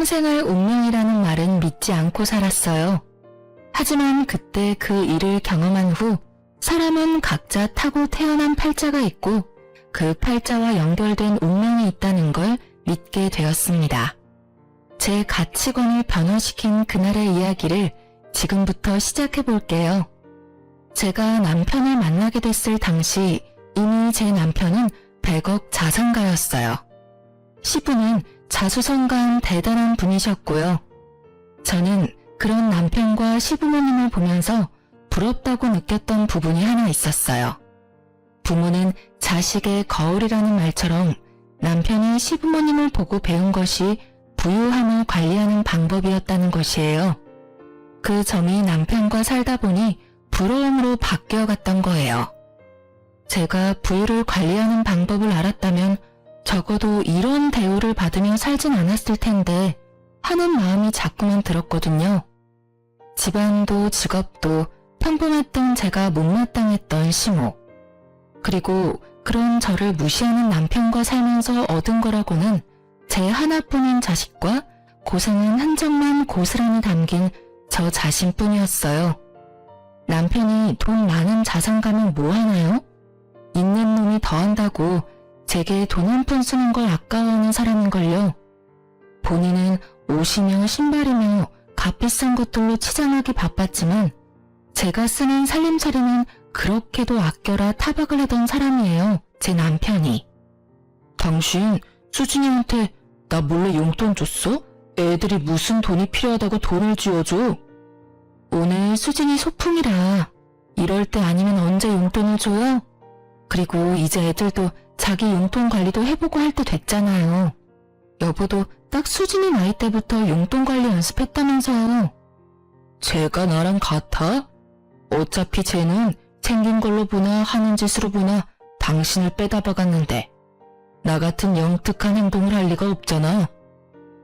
평생을 운명이라는 말은 믿지 않고 살았어요. 하지만 그때 그 일을 경험한 후 사람은 각자 타고 태어난 팔자가 있고 그 팔자와 연결된 운명이 있다는 걸 믿게 되었습니다. 제 가치관을 변화시킨 그날의 이야기를 지금부터 시작해 볼게요. 제가 남편을 만나게 됐을 당시 이미 제 남편은 100억 자산가였어요. 시부는 자수성가한 대단한 분이셨고요. 저는 그런 남편과 시부모님을 보면서 부럽다고 느꼈던 부분이 하나 있었어요. 부모는 자식의 거울이라는 말처럼 남편이 시부모님을 보고 배운 것이 부유함을 관리하는 방법이었다는 것이에요. 그 점이 남편과 살다 보니 부러움으로 바뀌어갔던 거예요. 제가 부유를 관리하는 방법을 알았다면 적어도 이런 대우를 받으며 살진 않았을 텐데 하는 마음이 자꾸만 들었거든요. 집안도 직업도 평범했던 제가 못마땅했던 시모. 그리고 그런 저를 무시하는 남편과 살면서 얻은 거라고는 제 하나뿐인 자식과 고생한 흔적만 고스란히 담긴 저 자신뿐이었어요. 남편이 돈 많은 자산가면 뭐 하나요? 있는 놈이 더한다고 제게 돈 한 푼 쓰는 걸 아까워하는 사람인걸요. 본인은 옷이며 신발이며 값비싼 것들로 치장하기 바빴지만 제가 쓰는 살림살이는 그렇게도 아껴라 타박을 하던 사람이에요. 제 남편이. 당신 수진이한테 나 몰래 용돈 줬어? 애들이 무슨 돈이 필요하다고 돈을 쥐어줘? 오늘 수진이 소풍이라 이럴 때 아니면 언제 용돈을 줘요? 그리고 이제 애들도 자기 용돈 관리도 해보고 할 때 됐잖아요. 여보도 딱 수진이 나이 때부터 용돈 관리 연습했다면서요. 쟤가 나랑 같아? 어차피 쟤는 생긴 걸로 보나 하는 짓으로 보나 당신을 빼다 박았는데 나 같은 영특한 행동을 할 리가 없잖아.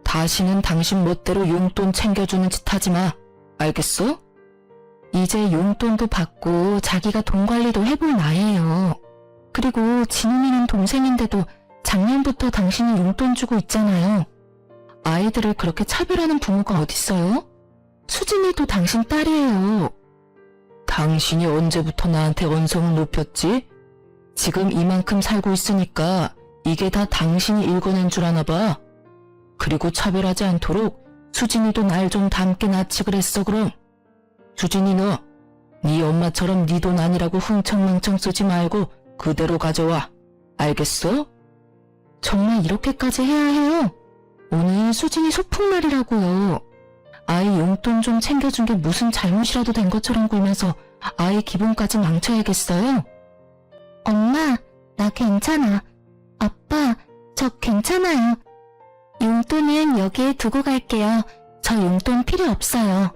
다시는 당신 멋대로 용돈 챙겨주는 짓 하지 마. 알겠어? 이제 용돈도 받고 자기가 돈 관리도 해볼 나이에요. 그리고 진우이는 동생인데도 작년부터 당신이 용돈 주고 있잖아요. 아이들을 그렇게 차별하는 부모가 어딨어요? 수진이도 당신 딸이에요. 당신이 언제부터 나한테 언성을 높였지? 지금 이만큼 살고 있으니까 이게 다 당신이 읽어낸 줄 아나 봐. 그리고 차별하지 않도록 수진이도 날 좀 닮게 낳지 그랬어 그럼. 수진이 너, 네 엄마처럼 네 돈 아니라고 흥청망청 쓰지 말고 그대로 가져와. 알겠어? 정말 이렇게까지 해야 해요? 오늘 수진이 소풍날이라고요. 아이 용돈 좀 챙겨준 게 무슨 잘못이라도 된 것처럼 굴면서 아이 기분까지 망쳐야겠어요? 엄마, 나 괜찮아. 아빠, 저 괜찮아요. 용돈은 여기에 두고 갈게요. 저 용돈 필요 없어요.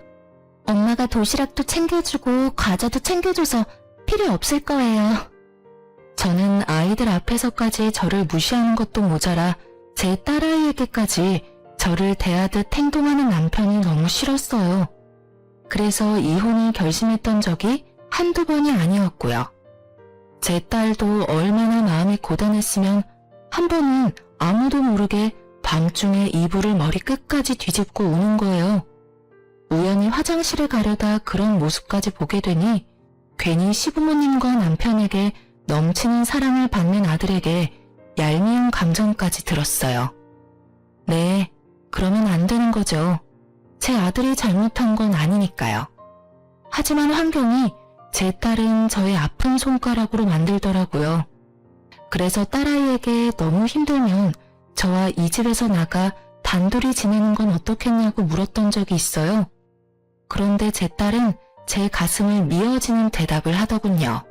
엄마가 도시락도 챙겨주고 과자도 챙겨줘서 필요 없을 거예요. 저는 아이들 앞에서까지 저를 무시하는 것도 모자라 제 딸아이에게까지 저를 대하듯 행동하는 남편이 너무 싫었어요. 그래서 이혼을 결심했던 적이 한두 번이 아니었고요. 제 딸도 얼마나 마음이 고단했으면 한 번은 아무도 모르게 밤중에 이불을 머리 끝까지 뒤집고 우는 거예요. 우연히 화장실에 가려다 그런 모습까지 보게 되니 괜히 시부모님과 남편에게 넘치는 사랑을 받는 아들에게 얄미운 감정까지 들었어요. 네, 그러면 안 되는 거죠. 제 아들이 잘못한 건 아니니까요. 하지만 환경이 제 딸은 저의 아픈 손가락으로 만들더라고요. 그래서 딸아이에게 너무 힘들면 저와 이 집에서 나가 단둘이 지내는 건 어떻겠냐고 물었던 적이 있어요. 그런데 제 딸은 제 가슴을 미어지는 대답을 하더군요.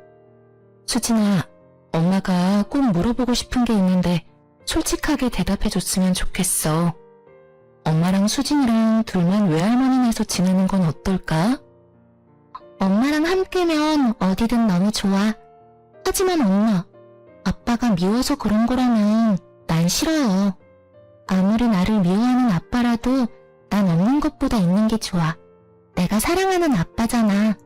수진아, 엄마가 꼭 물어보고 싶은 게 있는데 솔직하게 대답해줬으면 좋겠어. 엄마랑 수진이랑 둘만 외할머니네에서 지내는 건 어떨까? 엄마랑 함께면 어디든 너무 좋아. 하지만 엄마, 아빠가 미워서 그런 거라면 난 싫어요. 아무리 나를 미워하는 아빠라도 난 없는 것보다 있는 게 좋아. 내가 사랑하는 아빠잖아.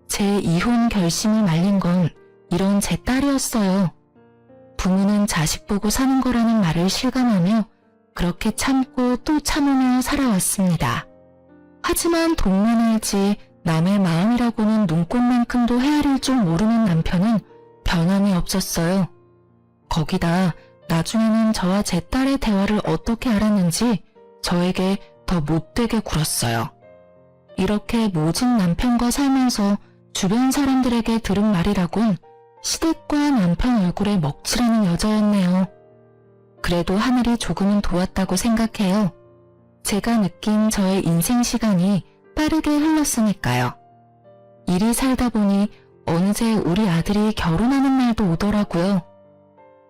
제 이혼 결심을 말린 건 이런 제 딸이었어요. 부모는 자식 보고 사는 거라는 말을 실감하며 그렇게 참고 또 참으며 살아왔습니다. 하지만 돈만 알지 남의 마음이라고는 눈꽃만큼도 헤아릴 줄 모르는 남편은 변함이 없었어요. 거기다 나중에는 저와 제 딸의 대화를 어떻게 알았는지 저에게 더 못되게 굴었어요. 이렇게 모진 남편과 살면서 주변 사람들에게 들은 말이라곤 시댁과 남편 얼굴에 먹칠하는 여자였네요. 그래도 하늘이 조금은 도왔다고 생각해요. 제가 느낀 저의 인생 시간이 빠르게 흘렀으니까요. 일이 살다 보니 어느새 우리 아들이 결혼하는 날도 오더라고요.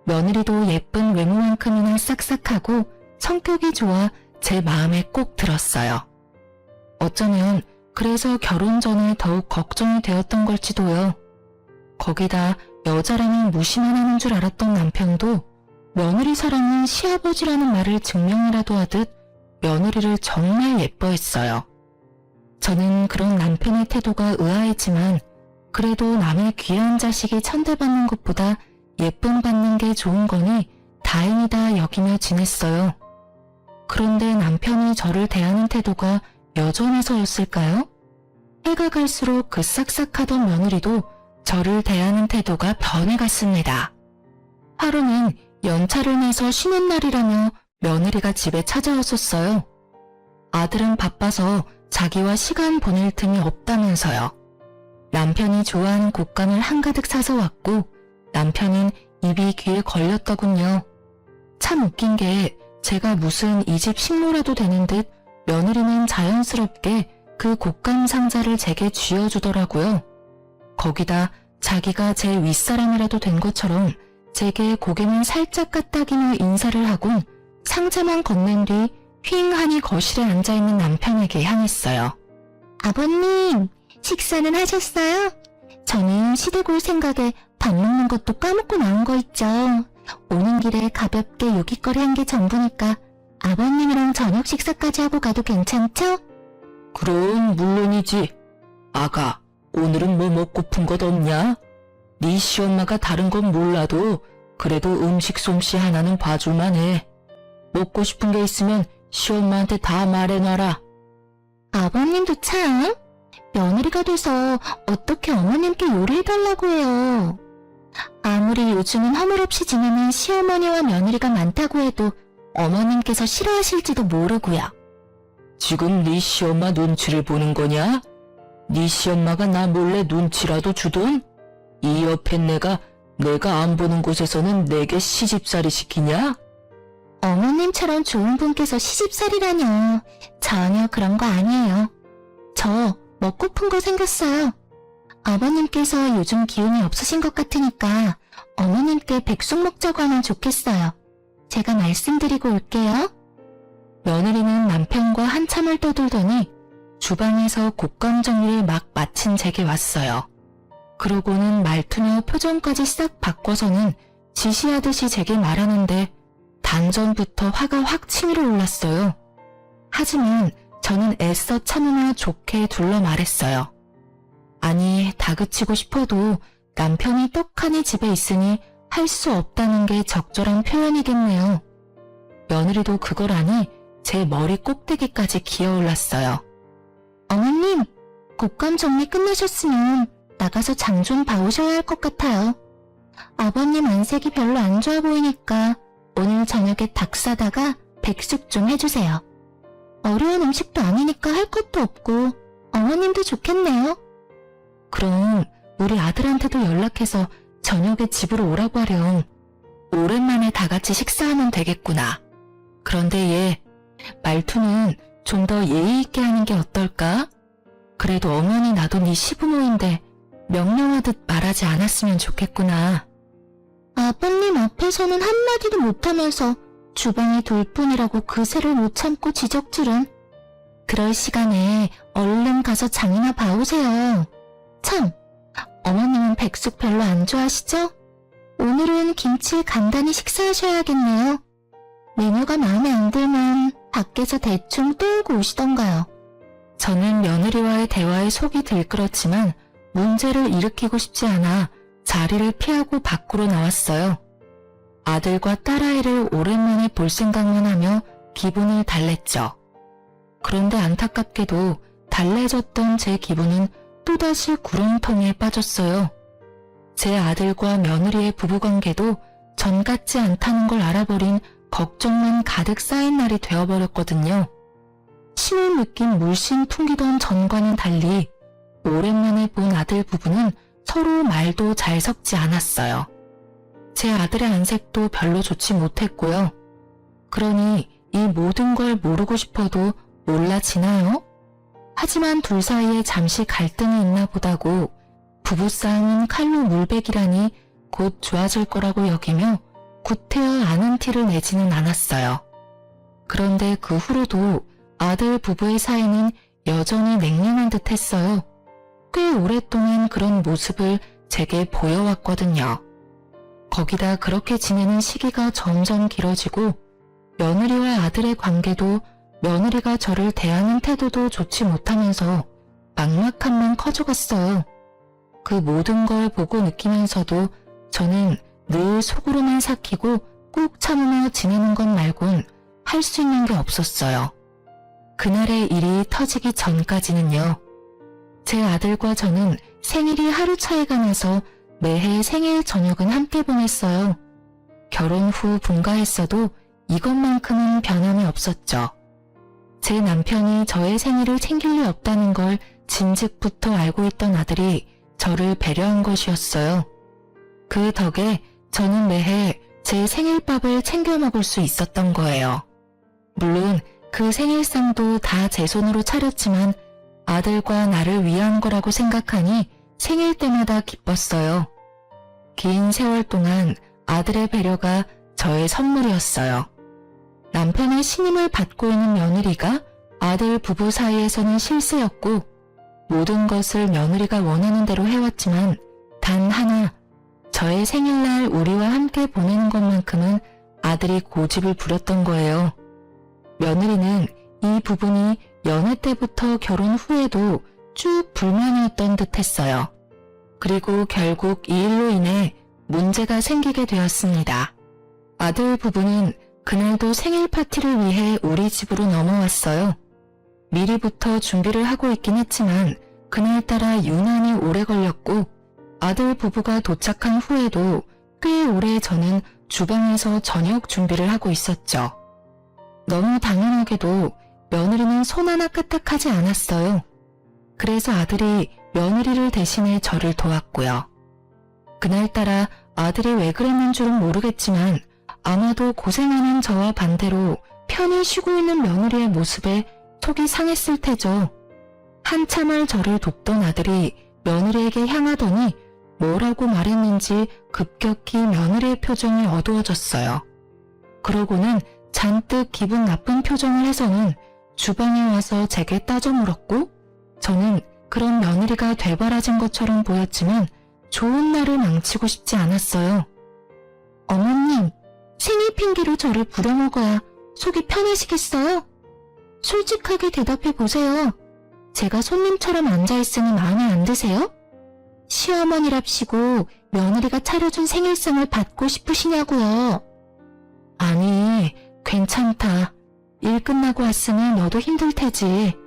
며느리도 예쁜 외모만큼이나 싹싹하고 성격이 좋아 제 마음에 꼭 들었어요. 어쩌면 그래서 결혼 전에 더욱 걱정이 되었던 걸지도요. 거기다 여자라면 무시만 하는 줄 알았던 남편도 며느리 사랑은 시아버지라는 말을 증명이라도 하듯 며느리를 정말 예뻐했어요. 저는 그런 남편의 태도가 의아했지만 그래도 남의 귀한 자식이 천대받는 것보다 예쁨 받는 게 좋은 거니 다행이다 여기며 지냈어요. 그런데 남편이 저를 대하는 태도가 여전해서였을까요? 해가 갈수록 그 싹싹하던 며느리도 저를 대하는 태도가 변해갔습니다. 하루는 연차를 내서 쉬는 날이라며 며느리가 집에 찾아왔었어요. 아들은 바빠서 자기와 시간 보낼 틈이 없다면서요. 남편이 좋아하는 곶감을 한가득 사서 왔고 남편은 입이 귀에 걸렸더군요. 참 웃긴 게 제가 무슨 이 집 식모라도 되는 듯 며느리는 자연스럽게 그 곶감 상자를 제게 쥐어주더라고요. 거기다 자기가 제 윗사람이라도 된 것처럼 제게 고개만 살짝 까딱이며 인사를 하곤 상자만 건넨 뒤 휑하니 거실에 앉아있는 남편에게 향했어요. 아버님, 식사는 하셨어요? 저는 시댁 올 생각에 밥 먹는 것도 까먹고 나온 거 있죠. 오는 길에 가볍게 요깃거리 한 게 전부니까 아버님이랑 저녁 식사까지 하고 가도 괜찮죠? 그럼 물론이지. 아가, 오늘은 뭐 먹고픈 것 없냐? 네 시엄마가 다른 건 몰라도 그래도 음식 솜씨 하나는 봐줄만 해. 먹고 싶은 게 있으면 시엄마한테 다 말해놔라. 아버님도 참 며느리가 돼서 어떻게 어머님께 요리해달라고 해요. 아무리 요즘은 허물없이 지내는 시어머니와 며느리가 많다고 해도 어머님께서 싫어하실지도 모르고요. 지금 네 시엄마 눈치를 보는 거냐? 네 시엄마가 나 몰래 눈치라도 주돈? 이 옆에 내가 안 보는 곳에서는 내게 시집살이 시키냐? 어머님처럼 좋은 분께서 시집살이라뇨. 전혀 그런 거 아니에요. 저 먹고픈 거 생겼어요. 아버님께서 요즘 기운이 없으신 것 같으니까 어머님께 백숙 먹자고 하면 좋겠어요. 제가 말씀드리고 올게요. 며느리는 남편과 한참을 떠들더니 주방에서 곶감 정리를 막 마친 제게 왔어요. 그러고는 말투며 표정까지 싹 바꿔서는 지시하듯이 제게 말하는데 단전부터 화가 확 치밀어 올랐어요. 하지만 저는 애써 참으며 좋게 둘러 말했어요. 아니, 다그치고 싶어도 남편이 떡하니 집에 있으니 할 수 없다는 게 적절한 표현이겠네요. 며느리도 그걸 아니 제 머리 꼭대기까지 기어올랐어요. 어머님, 곶감 정리 끝내셨으면 나가서 장 좀 봐오셔야 할 것 같아요. 아버님 안색이 별로 안 좋아 보이니까 오늘 저녁에 닭 사다가 백숙 좀 해주세요. 어려운 음식도 아니니까 할 것도 없고 어머님도 좋겠네요. 그럼 우리 아들한테도 연락해서 저녁에 집으로 오라고 하렴. 오랜만에 다 같이 식사하면 되겠구나. 그런데 얘 말투는 좀 더 예의 있게 하는 게 어떨까? 그래도 어머니 나도 네 시부모인데 명령하듯 말하지 않았으면 좋겠구나. 아버님 앞에서는 한마디도 못하면서 주방에 둘 뿐이라고 그새를 못 참고 지적질은. 그럴 시간에 얼른 가서 장이나 봐오세요. 참, 어머님은 백숙 별로 안 좋아하시죠? 오늘은 김치 간단히 식사하셔야겠네요. 메뉴가 마음에 안 들면 밖에서 대충 떼우고 오시던가요. 저는 며느리와의 대화에 속이 들끓었지만 문제를 일으키고 싶지 않아 자리를 피하고 밖으로 나왔어요. 아들과 딸아이를 오랜만에 볼 생각만 하며 기분을 달랬죠. 그런데 안타깝게도 달래졌던 제 기분은 또다시 구렁텅이에 빠졌어요. 제 아들과 며느리의 부부관계도 전 같지 않다는 걸 알아버린 걱정만 가득 쌓인 날이 되어버렸거든요. 신을 느낀 물씬 풍기던 전과는 달리 오랜만에 본 아들 부부는 서로 말도 잘 섞지 않았어요. 제 아들의 안색도 별로 좋지 못했고요. 그러니 이 모든 걸 모르고 싶어도 몰라지나요? 하지만 둘 사이에 잠시 갈등이 있나 보다고 부부싸움은 칼로 물베기라니 곧 좋아질 거라고 여기며 구태여 아는 티를 내지는 않았어요. 그런데 그 후로도 아들 부부의 사이는 여전히 냉랭한 듯 했어요. 꽤 오랫동안 그런 모습을 제게 보여왔거든요. 거기다 그렇게 지내는 시기가 점점 길어지고 며느리와 아들의 관계도 며느리가 저를 대하는 태도도 좋지 못하면서 막막함만 커져갔어요. 그 모든 걸 보고 느끼면서도 저는 늘 속으로만 삭히고 꾹 참으며 지내는 것 말곤 할 수 있는 게 없었어요. 그날의 일이 터지기 전까지는요. 제 아들과 저는 생일이 하루 차이가 나서 매해 생일 저녁은 함께 보냈어요. 결혼 후 분가했어도 이것만큼은 변함이 없었죠. 제 남편이 저의 생일을 챙길 리 없다는 걸 진즉부터 알고 있던 아들이 저를 배려한 것이었어요. 그 덕에 저는 매해 제 생일밥을 챙겨 먹을 수 있었던 거예요. 물론 그 생일상도 다 제 손으로 차렸지만 아들과 나를 위한 거라고 생각하니 생일 때마다 기뻤어요. 긴 세월 동안 아들의 배려가 저의 선물이었어요. 남편의 신임을 받고 있는 며느리가 아들 부부 사이에서는 실세였고 모든 것을 며느리가 원하는 대로 해왔지만 단 하나 저의 생일날 우리와 함께 보내는 것만큼은 아들이 고집을 부렸던 거예요. 며느리는 이 부분이 연애 때부터 결혼 후에도 쭉 불만이었던 듯 했어요. 그리고 결국 이 일로 인해 문제가 생기게 되었습니다. 아들 부부는 그날도 생일 파티를 위해 우리 집으로 넘어왔어요. 미리부터 준비를 하고 있긴 했지만 그날따라 유난히 오래 걸렸고 아들 부부가 도착한 후에도 꽤 오래 저는 주방에서 저녁 준비를 하고 있었죠. 너무 당연하게도 며느리는 손 하나 까딱하지 않았어요. 그래서 아들이 며느리를 대신해 저를 도왔고요. 그날따라 아들이 왜 그랬는 줄은 모르겠지만 아마도 고생하는 저와 반대로 편히 쉬고 있는 며느리의 모습에 속이 상했을 테죠. 한참을 저를 돕던 아들이 며느리에게 향하더니 뭐라고 말했는지 급격히 며느리의 표정이 어두워졌어요. 그러고는 잔뜩 기분 나쁜 표정을 해서는 주방에 와서 제게 따져 물었고 저는 그런 며느리가 되바라진 것처럼 보였지만 좋은 날을 망치고 싶지 않았어요. 어머님, 생일 핑계로 저를 부려먹어야 속이 편해지겠어요? 솔직하게 대답해 보세요. 제가 손님처럼 앉아있으니 마음에 안 드세요? 시어머니랍시고 며느리가 차려준 생일상을 받고 싶으시냐고요. 아니, 괜찮다. 일 끝나고 왔으니 너도 힘들 테지.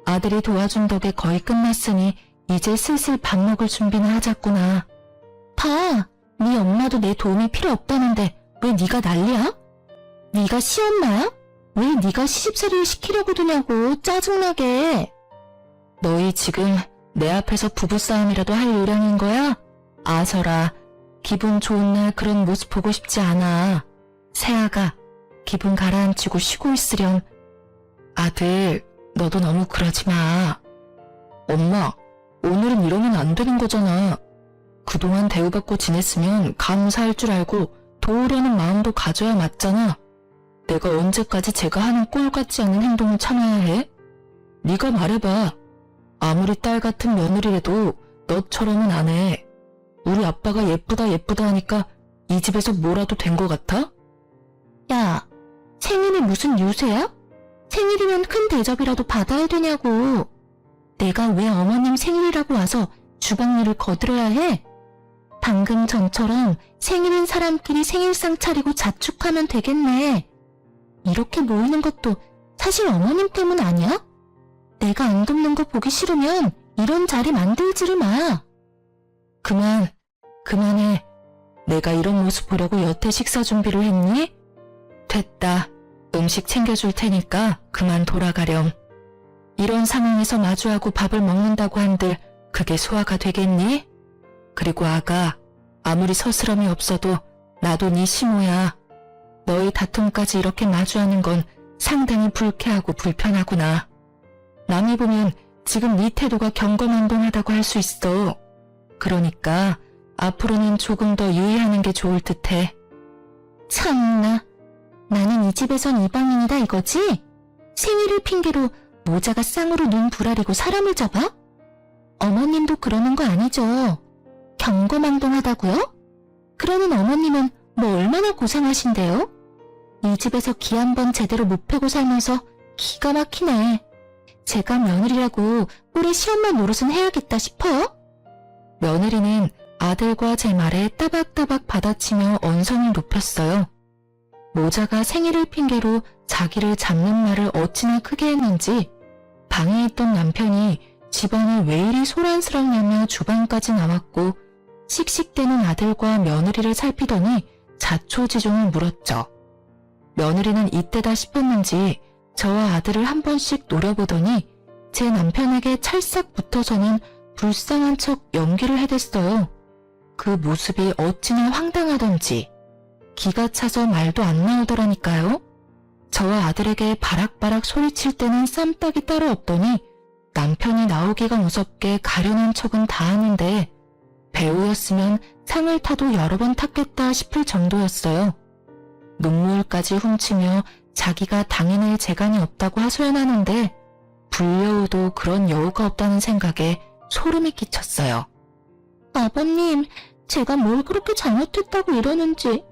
아들이 도와준 덕에 거의 끝났으니 이제 슬슬 밥 먹을 준비나 하자꾸나. 봐, 네 엄마도 내 도움이 필요 없다는데 왜 네가 난리야? 네가 시엄마야? 왜 네가 시집살이를 시키려고 드냐고 짜증나게. 너희 지금 내 앞에서 부부싸움이라도 할 요량인 거야? 아서라, 기분 좋은 날 그런 모습 보고 싶지 않아. 새아가, 기분 가라앉히고 쉬고 있으렴. 아들, 너도 너무 그러지 마. 엄마, 오늘은 이러면 안 되는 거잖아. 그동안 대우받고 지냈으면 감사할 줄 알고 도우려는 마음도 가져야 맞잖아. 내가 언제까지 제가 하는 꼴 같지 않은 행동을 참아야 해? 네가 말해봐. 아무리 딸 같은 며느리라도 너처럼은 안 해. 우리 아빠가 예쁘다 예쁘다 하니까 이 집에서 뭐라도 된 거 같아? 야, 생일이 무슨 유세야? 생일이면 큰 대접이라도 받아야 되냐고. 내가 왜 어머님 생일이라고 와서 주방 일을 거들어야 해? 방금 전처럼 생일인 사람끼리 생일상 차리고 자축하면 되겠네. 이렇게 모이는 것도 사실 어머님 때문 아니야? 내가 안 돕는 거 보기 싫으면 이런 자리 만들지를 마. 그만해. 내가 이런 모습 보려고 여태 식사 준비를 했니? 됐다. 음식 챙겨줄 테니까 그만 돌아가렴. 이런 상황에서 마주하고 밥을 먹는다고 한들 그게 소화가 되겠니? 그리고 아가, 아무리 서스럼이 없어도 나도 네 시모야. 너희 다툼까지 이렇게 마주하는 건 상당히 불쾌하고 불편하구나. 남이 보면 지금 네 태도가 경거만동하다고 할 수 있어. 그러니까 앞으로는 조금 더 유의하는 게 좋을 듯해. 참나. 나는 이 집에선 이방인이다 이거지? 생일을 핑계로 모자가 쌍으로 눈 부라리고 사람을 잡아? 어머님도 그러는 거 아니죠? 경거망동하다고요? 그러는 어머님은 뭐 얼마나 고생하신대요? 이 집에서 기 한 번 제대로 못 패고 살면서 기가 막히네. 제가 며느리라고 우리 시엄마 노릇은 해야겠다 싶어요? 며느리는 아들과 제 말에 따박따박 받아치며 언성을 높였어요. 모자가 생일을 핑계로 자기를 잡는 말을 어찌나 크게 했는지 방에 있던 남편이 집안이 왜 이리 소란스럽냐며 주방까지 나왔고 씩씩대는 아들과 며느리를 살피더니 자초지종을 물었죠. 며느리는 이때다 싶었는지 저와 아들을 한 번씩 노려보더니 제 남편에게 찰싹 붙어서는 불쌍한 척 연기를 해댔어요. 그 모습이 어찌나 황당하던지 기가 차서 말도 안 나오더라니까요. 저와 아들에게 바락바락 소리칠 때는 쌈딱이 따로 없더니 남편이 나오기가 무섭게 가려는 척은 다 하는데 배우였으면 상을 타도 여러 번 탔겠다 싶을 정도였어요. 눈물까지 훔치며 자기가 당해낼 재간이 없다고 하소연하는데 불려우도 그런 여우가 없다는 생각에 소름이 끼쳤어요. 아버님, 제가 뭘 그렇게 잘못했다고 이러는지.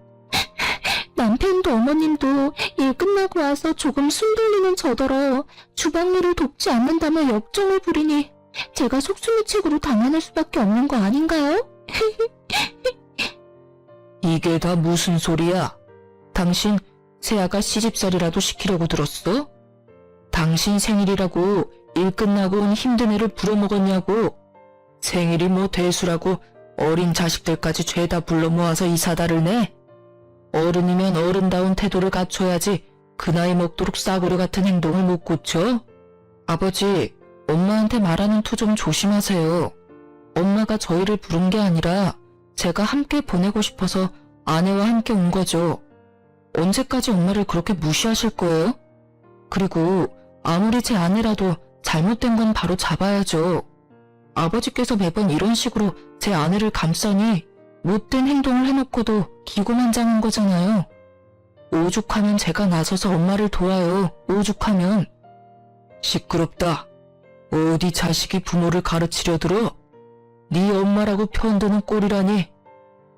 남편도 어머님도 일 끝나고 와서 조금 숨 돌리는 저더러 주방일을 돕지 않는다며 역정을 부리니 제가 속수무책으로 당하는 수밖에 없는 거 아닌가요? 이게 다 무슨 소리야? 당신 새아가 시집살이라도 시키려고 들었어? 당신 생일이라고 일 끝나고 온 힘든 애를 부려먹었냐고? 생일이 뭐 대수라고 어린 자식들까지 죄다 불러 모아서 이 사달을 내? 어른이면 어른다운 태도를 갖춰야지 그 나이 먹도록 싸구려 같은 행동을 못 고쳐? 아버지, 엄마한테 말하는 투 좀 조심하세요. 엄마가 저희를 부른 게 아니라 제가 함께 보내고 싶어서 아내와 함께 온 거죠. 언제까지 엄마를 그렇게 무시하실 거예요? 그리고 아무리 제 아내라도 잘못된 건 바로 잡아야죠. 아버지께서 매번 이런 식으로 제 아내를 감싸니 못된 행동을 해놓고도 기고만장한 거잖아요. 오죽하면 제가 나서서 엄마를 도와요. 오죽하면. 시끄럽다. 어디 자식이 부모를 가르치려 들어? 네 엄마라고 편드는 꼴이라니.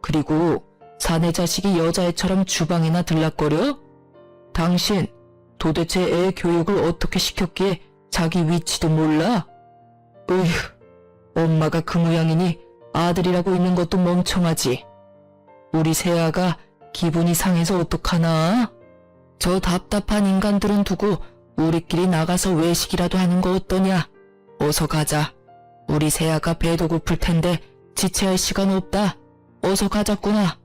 그리고 사내 자식이 여자애처럼 주방이나 들락거려? 당신 도대체 애 교육을 어떻게 시켰기에 자기 위치도 몰라? 으휴, 엄마가 그 모양이니 아들이라고 있는 것도 멍청하지. 우리 새아가 기분이 상해서 어떡하나? 저 답답한 인간들은 두고 우리끼리 나가서 외식이라도 하는 거 어떠냐? 어서 가자. 우리 새아가 배도 고플 텐데 지체할 시간 없다. 어서 가자꾸나.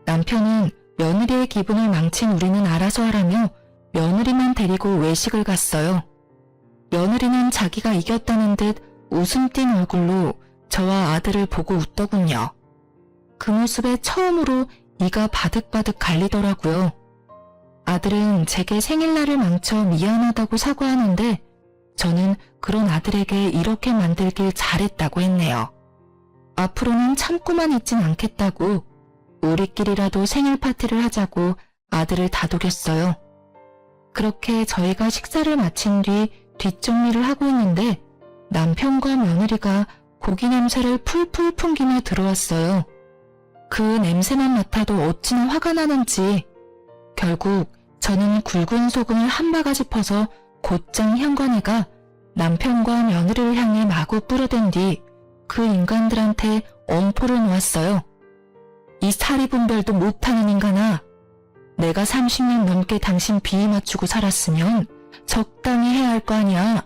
남편은 며느리의 기분을 망친 우리는 알아서 하라며 며느리만 데리고 외식을 갔어요. 며느리는 자기가 이겼다는 듯 웃음 띤 얼굴로 저와 아들을 보고 웃더군요. 그 모습에 처음으로 이가 바득바득 갈리더라고요. 아들은 제게 생일날을 망쳐 미안하다고 사과하는데 저는 그런 아들에게 이렇게 만들길 잘했다고 했네요. 앞으로는 참고만 있진 않겠다고 우리끼리라도 생일 파티를 하자고 아들을 다독였어요. 그렇게 저희가 식사를 마친 뒤 뒷정리를 하고 있는데 남편과 며느리가 고기 냄새를 풀풀 풍기며 들어왔어요. 그 냄새만 맡아도 어찌나 화가 나는지 결국 저는 굵은 소금을 한 바가지 퍼서 곧장 현관에가 남편과 며느리를 향해 마구 뿌려댄 뒤 그 인간들한테 엄포를 놓았어요. 이 사리분별도 못하는 인간아. 내가 30년 넘게 당신 비위 맞추고 살았으면 적당히 해야 할 거 아니야.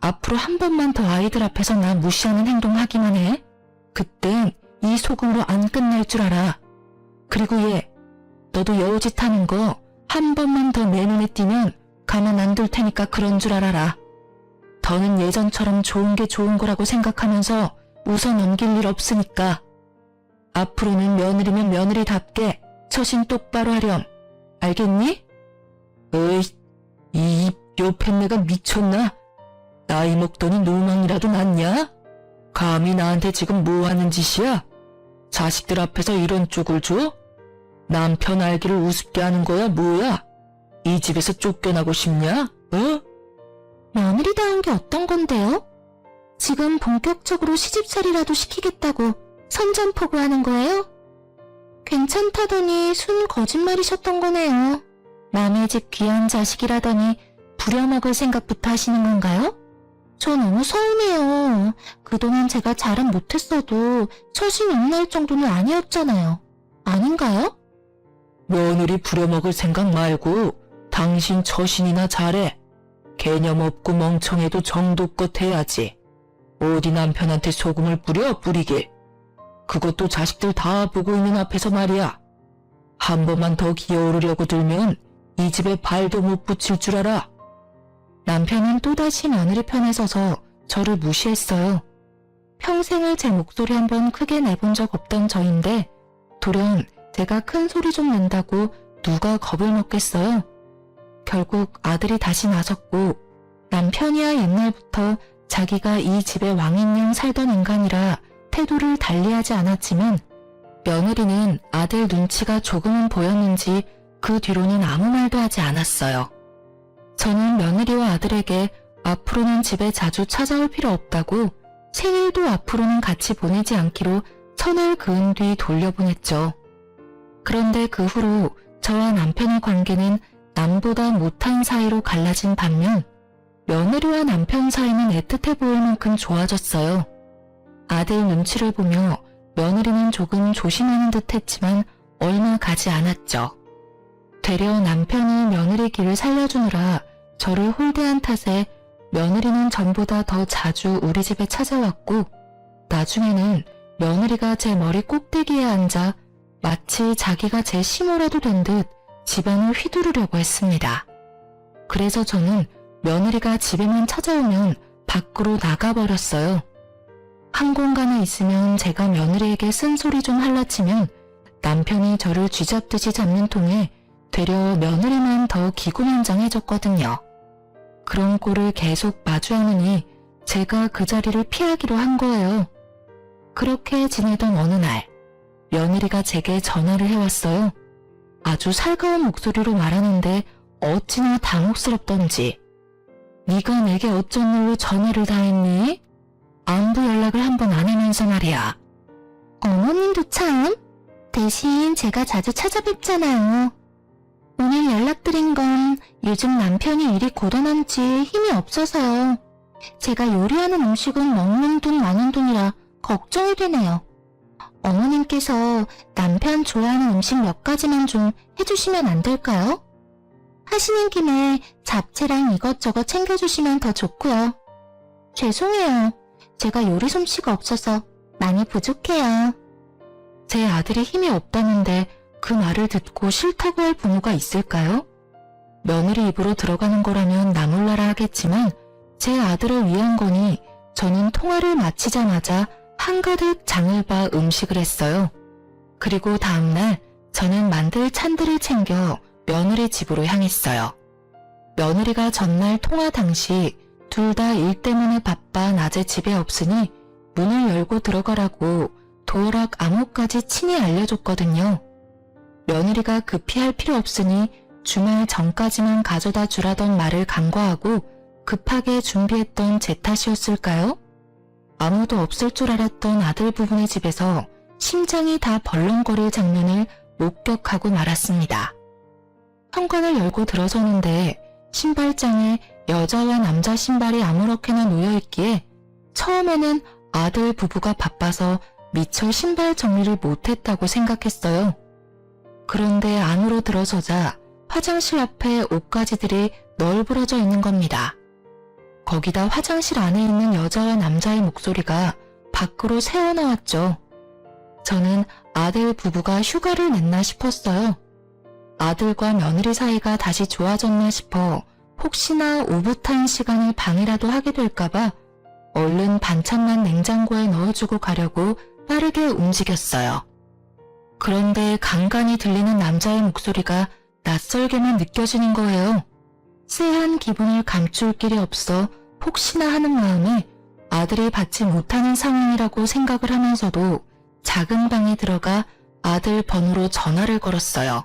앞으로 한 번만 더 아이들 앞에서 나 무시하는 행동 하기만 해. 그땐 이 소금으로 안 끝날 줄 알아. 그리고 얘, 너도 여우짓 하는 거 한 번만 더 내 눈에 띄면 가만 안 둘 테니까 그런 줄 알아라. 더는 예전처럼 좋은 게 좋은 거라고 생각하면서 웃어 넘길 일 없으니까. 앞으로는 며느리면 며느리답게 처신 똑바로 하렴. 알겠니? 어이, 이 요팬네가 미쳤나? 나이 먹더니 노망이라도 났냐? 감히 나한테 지금 뭐 하는 짓이야? 자식들 앞에서 이런 쪽을 줘? 남편 알기를 우습게 하는 거야 뭐야? 이 집에서 쫓겨나고 싶냐? 어? 며느리다운 게 어떤 건데요? 지금 본격적으로 시집살이라도 시키겠다고 선전포고하는 거예요? 괜찮다더니 순 거짓말이셨던 거네요. 남의 집 귀한 자식이라더니 부려먹을 생각부터 하시는 건가요? 저 너무 서운해요. 그동안 제가 잘은 못했어도 처신 용날 정도는 아니었잖아요. 아닌가요? 며느리 부려먹을 생각 말고 당신 처신이나 잘해. 개념 없고 멍청해도 정도껏 해야지. 어디 남편한테 소금을 뿌리게. 그것도 자식들 다 보고 있는 앞에서 말이야. 한 번만 더 기어오르려고 들면 이 집에 발도 못 붙일 줄 알아. 남편은 또다시 며느리 편에 서서 저를 무시했어요. 평생을 제 목소리 한 번 크게 내본 적 없던 저인데 돌연 제가 큰 소리 좀 낸다고 누가 겁을 먹겠어요. 결국 아들이 다시 나섰고 남편이야 옛날부터 자기가 이 집의 왕인양 살던 인간이라 태도를 달리하지 않았지만 며느리는 아들 눈치가 조금은 보였는지 그 뒤로는 아무 말도 하지 않았어요. 저는 며느리와 아들에게 앞으로는 집에 자주 찾아올 필요 없다고 생일도 앞으로는 같이 보내지 않기로 선을 그은 뒤 돌려보냈죠. 그런데 그 후로 저와 남편의 관계는 남보다 못한 사이로 갈라진 반면 며느리와 남편 사이는 애틋해 보일 만큼 좋아졌어요. 아들 눈치를 보며 며느리는 조금 조심하는 듯 했지만 얼마 가지 않았죠. 되려 남편이 며느리 길을 살려주느라 저를 홀대한 탓에 며느리는 전보다 더 자주 우리 집에 찾아왔고 나중에는 며느리가 제 머리 꼭대기에 앉아 마치 자기가 제 시모라도 된 듯 집안을 휘두르려고 했습니다. 그래서 저는 며느리가 집에만 찾아오면 밖으로 나가버렸어요. 한 공간에 있으면 제가 며느리에게 쓴소리 좀 할라치면 남편이 저를 쥐잡듯이 잡는 통에 되려 며느리만 더 기고만장해졌거든요. 그런 꼴을 계속 마주하느니 제가 그 자리를 피하기로 한 거예요. 그렇게 지내던 어느 날 며느리가 제게 전화를 해왔어요. 아주 살가운 목소리로 말하는데 어찌나 당혹스럽던지. 네가 내게 어쩐 일로 전화를 다 했니? 안부 연락을 한 번 안 하면서 말이야. 어머님도 참. 대신 제가 자주 찾아뵙잖아요. 오늘 연락드린 건 요즘 남편이 일이 고단한지 힘이 없어서요. 제가 요리하는 음식은 먹는 둥 마는 둥이라 걱정이 되네요. 어머님께서 남편 좋아하는 음식 몇 가지만 좀 해주시면 안 될까요? 하시는 김에 잡채랑 이것저것 챙겨주시면 더 좋고요. 죄송해요. 제가 요리 솜씨가 없어서 많이 부족해요. 제 아들이 힘이 없다는데 그 말을 듣고 싫다고 할 부모가 있을까요? 며느리 입으로 들어가는 거라면 나 몰라라 하겠지만 제 아들을 위한 거니 저는 통화를 마치자마자 한가득 장을 봐 음식을 했어요. 그리고 다음날 저는 만들 찬들을 챙겨 며느리 집으로 향했어요. 며느리가 전날 통화 당시 둘 다 일 때문에 바빠 낮에 집에 없으니 문을 열고 들어가라고 도어락 암호까지 친히 알려줬거든요. 며느리가 급히 할 필요 없으니 주말 전까지만 가져다 주라던 말을 간과하고 급하게 준비했던 제 탓이었을까요? 아무도 없을 줄 알았던 아들 부부의 집에서 심장이 다 벌렁거릴 장면을 목격하고 말았습니다. 현관을 열고 들어서는데 신발장에 여자와 남자 신발이 아무렇게나 놓여있기에 처음에는 아들 부부가 바빠서 미처 신발 정리를 못했다고 생각했어요. 그런데 안으로 들어서자 화장실 앞에 옷가지들이 널브러져 있는 겁니다. 거기다 화장실 안에 있는 여자와 남자의 목소리가 밖으로 새어나왔죠. 저는 아들 부부가 휴가를 냈나 싶었어요. 아들과 며느리 사이가 다시 좋아졌나 싶어 혹시나 오붓한 시간을 방해라도 하게 될까봐 얼른 반찬만 냉장고에 넣어주고 가려고 빠르게 움직였어요. 그런데 간간히 들리는 남자의 목소리가 낯설게만 느껴지는 거예요. 쎄한 기분을 감출 길이 없어 혹시나 하는 마음에 아들이 받지 못하는 상황이라고 생각을 하면서도 작은 방에 들어가 아들 번호로 전화를 걸었어요.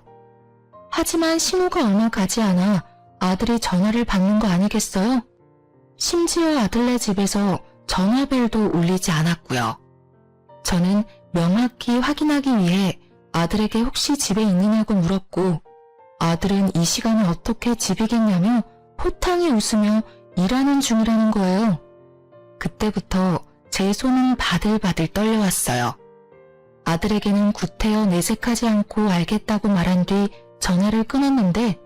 하지만 신호가 얼마 가지 않아 아들이 전화를 받는 거 아니겠어요? 심지어 아들네 집에서 전화벨도 울리지 않았고요. 저는 명확히 확인하기 위해 아들에게 혹시 집에 있느냐고 물었고 아들은 이 시간에 어떻게 집이겠냐며 호탕히 웃으며 일하는 중이라는 거예요. 그때부터 제 손은 바들바들 떨려왔어요. 아들에게는 구태여 내색하지 않고 알겠다고 말한 뒤 전화를 끊었는데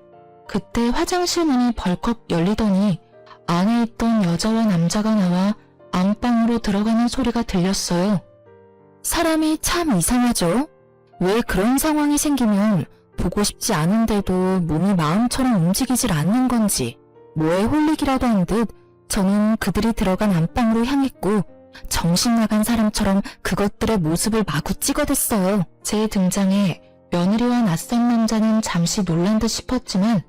그때 화장실 문이 벌컥 열리더니 안에 있던 여자와 남자가 나와 안방으로 들어가는 소리가 들렸어요. 사람이 참 이상하죠? 왜 그런 상황이 생기면 보고 싶지 않은데도 몸이 마음처럼 움직이질 않는 건지 뭐에 홀리기라도 한 듯 저는 그들이 들어간 안방으로 향했고 정신 나간 사람처럼 그것들의 모습을 마구 찍어댔어요. 제 등장에 며느리와 낯선 남자는 잠시 놀란 듯 싶었지만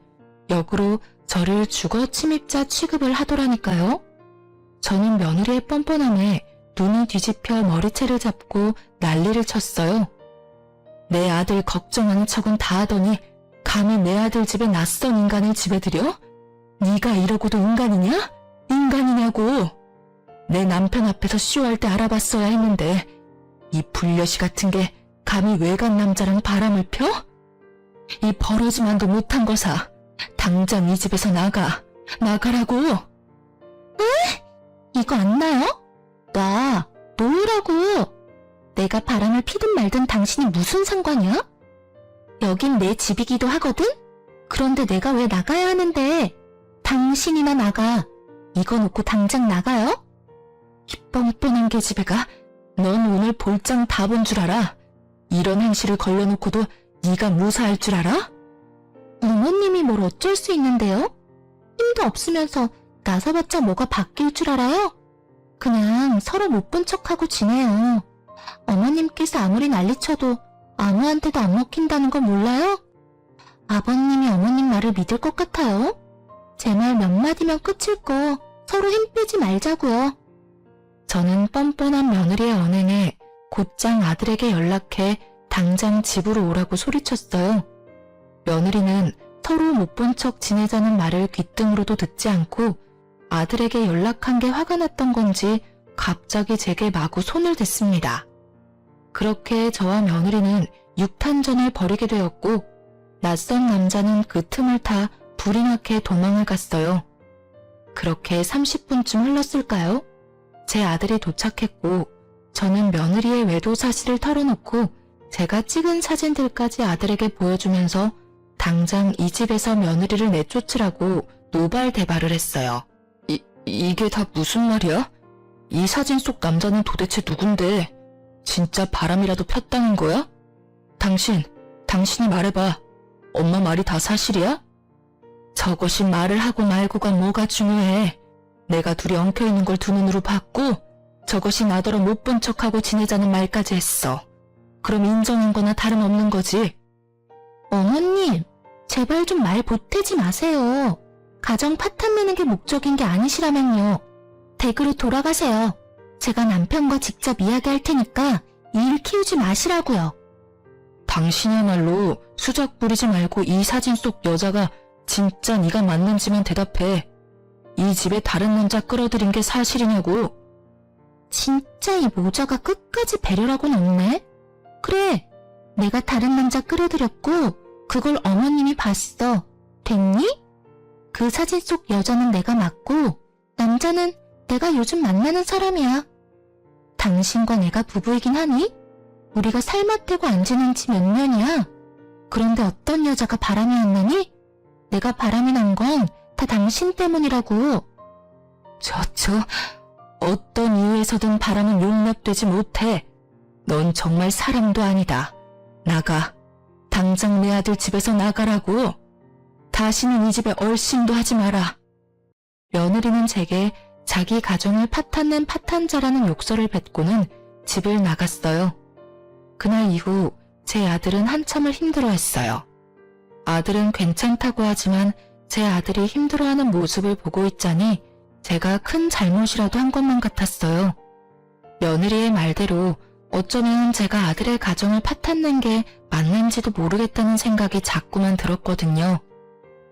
역으로 저를 주거 침입자 취급을 하더라니까요. 저는 며느리의 뻔뻔함에 눈이 뒤집혀 머리채를 잡고 난리를 쳤어요. 내 아들 걱정하는 척은 다 하더니 감히 내 아들 집에 낯선 인간을 집에 들여? 네가 이러고도 인간이냐? 인간이냐고! 내 남편 앞에서 쇼할 때 알아봤어야 했는데 이 불려시 같은 게 감히 외간 남자랑 바람을 펴? 이 버러지만도 못한 거사 당장 이 집에서 나가라고! 에? 이거 안 나요? 놓으라고! 내가 바람을 피든 말든 당신이 무슨 상관이야? 여긴 내 집이기도 하거든? 그런데 내가 왜 나가야 하는데? 당신이나 나가. 이거 놓고 당장 나가요? 이 뻔뻔한 계집애가 넌 오늘 볼장 다 본 줄 알아? 이런 행실을 걸려놓고도 네가 무사할 줄 알아? 어머님이 뭘 어쩔 수 있는데요? 힘도 없으면서 나서봤자 뭐가 바뀔 줄 알아요? 그냥 서로 못 본 척하고 지내요. 어머님께서 아무리 난리쳐도 아무한테도 안 먹힌다는 거 몰라요? 아버님이 어머님 말을 믿을 것 같아요? 제 말 몇 마디면 끝일 거 서로 힘 빼지 말자고요. 저는 뻔뻔한 며느리의 언행에 곧장 아들에게 연락해 당장 집으로 오라고 소리쳤어요. 며느리는 서로 못 본 척 지내자는 말을 귓등으로도 듣지 않고 아들에게 연락한 게 화가 났던 건지 갑자기 제게 마구 손을 댔습니다. 그렇게 저와 며느리는 육탄전을 벌이게 되었고 낯선 남자는 그 틈을 타 불이 나게 도망을 갔어요. 그렇게 30분쯤 흘렀을까요? 제 아들이 도착했고 저는 며느리의 외도 사실을 털어놓고 제가 찍은 사진들까지 아들에게 보여주면서 당장 이 집에서 며느리를 내쫓으라고 노발대발을 했어요. 이게 다 무슨 말이야? 이 사진 속 남자는 도대체 누군데? 진짜 바람이라도 폈다는 거야? 당신이 말해봐. 엄마 말이 다 사실이야? 저것이 말을 하고 말고가 뭐가 중요해. 내가 둘이 엉켜있는 걸 두 눈으로 봤고 저것이 나더러 못 본 척하고 지내자는 말까지 했어. 그럼 인정한 거나 다름없는 거지. 어머님, 제발 좀 말 보태지 마세요. 가정 파탄 내는 게 목적인 게 아니시라면요. 댁으로 돌아가세요. 제가 남편과 직접 이야기할 테니까 일 키우지 마시라고요. 당신이야말로 수작 부리지 말고 이 사진 속 여자가 진짜 네가 맞는지만 대답해. 이 집에 다른 남자 끌어들인 게 사실이냐고. 진짜 이 모자가 끝까지 배려라고는 없네. 그래, 내가 다른 남자 끌어들였고 그걸 어머님이 봤어. 됐니? 그 사진 속 여자는 내가 맞고 남자는 내가 요즘 만나는 사람이야. 당신과 내가 부부이긴 하니? 우리가 살맛대고 안 지낸 지 몇 년이야? 그런데 어떤 여자가 바람이 안 나니? 내가 바람이 난 건 다 당신 때문이라고. 어떤 이유에서든 바람은 용납되지 못해. 넌 정말 사람도 아니다. 나가. 당장 내 아들 집에서 나가라고. 다시는 이 집에 얼씬도 하지 마라. 며느리는 제게 자기 가정을 파탄낸 파탄자라는 욕설을 뱉고는 집을 나갔어요. 그날 이후 제 아들은 한참을 힘들어했어요. 아들은 괜찮다고 하지만 제 아들이 힘들어하는 모습을 보고 있자니 제가 큰 잘못이라도 한 것만 같았어요. 며느리의 말대로 어쩌면 제가 아들의 가정을 파탄낸 게 맞는지도 모르겠다는 생각이 자꾸만 들었거든요.